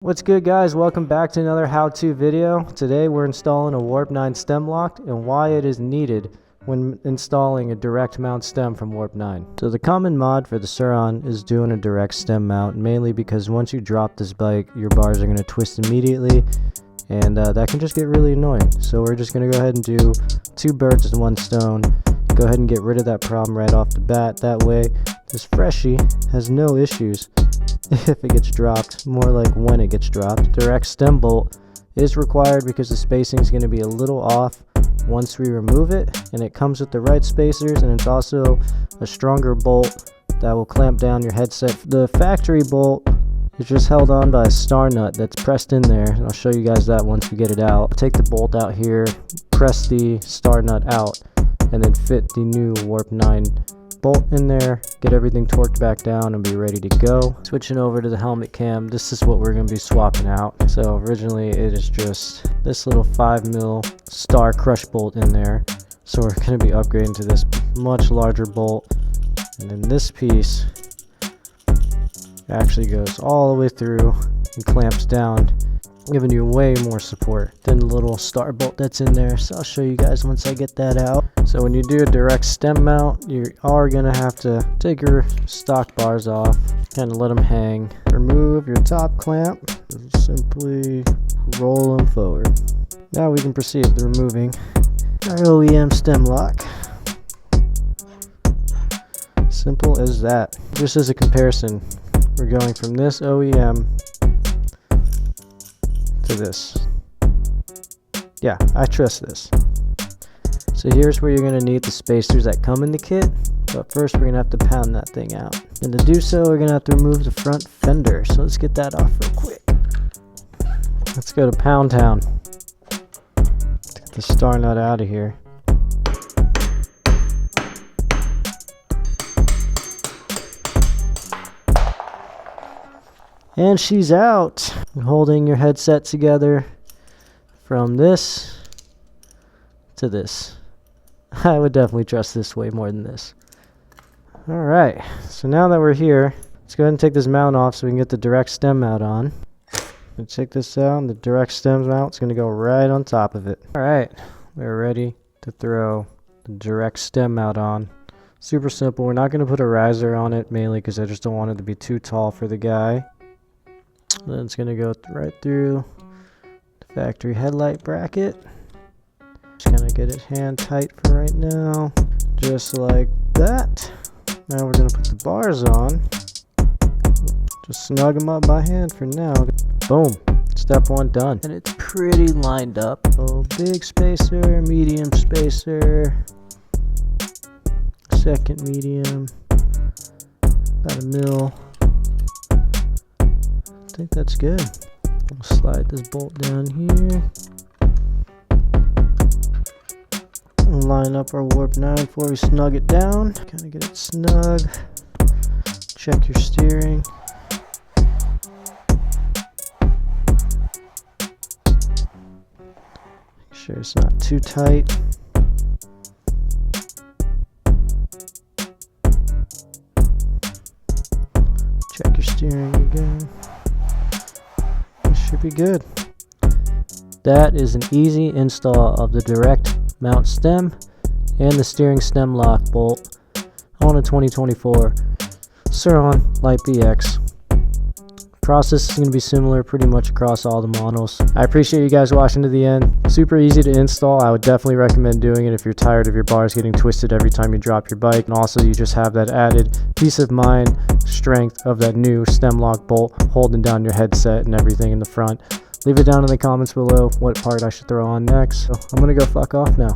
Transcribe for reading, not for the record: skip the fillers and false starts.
What's good, guys? Welcome back to another how-to video. Today we're installing a Warp 9 stem lock and why it is needed when installing a direct mount stem from Warp 9. So the common mod for the Sur-Ron is doing a direct stem mount, mainly because once you drop this bike, your bars are going to twist immediately, and that can just get really annoying. So we're just going to go ahead and do two birds with one stone. Go ahead and get rid of that problem right off the bat. That way this freshie has no issues if it gets dropped, more like when it gets dropped. Direct stem bolt is required because the spacing is going to be a little off once we remove it, and it comes with the right spacers, and it's also a stronger bolt that will clamp down your headset. The factory bolt is just held on by a star nut that's pressed in there, and I'll show you guys that once we get it out. Take the bolt out here, press the star nut out, and then fit the new Warp 9 bolt in there, get everything torqued back down, and be ready to go. Switching over to the helmet cam, this is what we're going to be swapping out. So originally it is just this little 5mm star crush bolt in there, so we're going to be upgrading to this much larger bolt, and then this piece actually goes all the way through and clamps down, giving you way more support than the little star bolt that's in there. So I'll show you guys once I get that out. So when you do a direct stem mount, you are going to have to take your stock bars off, kind of let them hang. Remove your top clamp, simply roll them forward. Now we can proceed with removing our OEM stem lock. Simple as that. Just as a comparison, we're going from this OEM to this. Yeah, I trust this. So here's where you're going to need the spacers that come in the kit, but first we're going to have to pound that thing out. And to do so, we're going to have to remove the front fender. So let's get that off real quick. Let's go to Pound Town. Let's get the star nut out of here. And she's out. Holding your headset together from this to this. I would definitely trust this way more than this. Alright, so now that we're here, let's go ahead and take this mount off so we can get the direct stem mount on. Check this out, and the direct stem mount is going to go right on top of it. Alright, we're ready to throw the direct stem mount on. Super simple. We're not going to put a riser on it, mainly because I just don't want it to be too tall for the guy. Then it's going to go right through the factory headlight bracket. Just going to get it hand tight for right now, just like that. Now we're going to put the bars on. Just snug them up by hand for now. Boom. Step one done. And it's pretty lined up. So big spacer, medium spacer, second medium, about 1 mil. I think that's good. We'll slide this bolt down here. We'll line up our Warp 9 before we snug it down. Kind of get it snug. Check your steering. Make sure it's not too tight. Check your steering again. Should be good. That is an easy install of the direct mount stem and the steering stem lock bolt on a 2024 Sur-Ron Light Bee X. Process is going to be similar pretty much across all the models. I appreciate you guys watching to the end. Super easy to install. I would definitely recommend doing it if you're tired of your bars getting twisted every time you drop your bike, and also you just have that added peace of mind, strength of that new stem lock bolt holding down your headset and everything in the front. Leave it down in the comments below what part I should throw on next. So I'm gonna go fuck off now.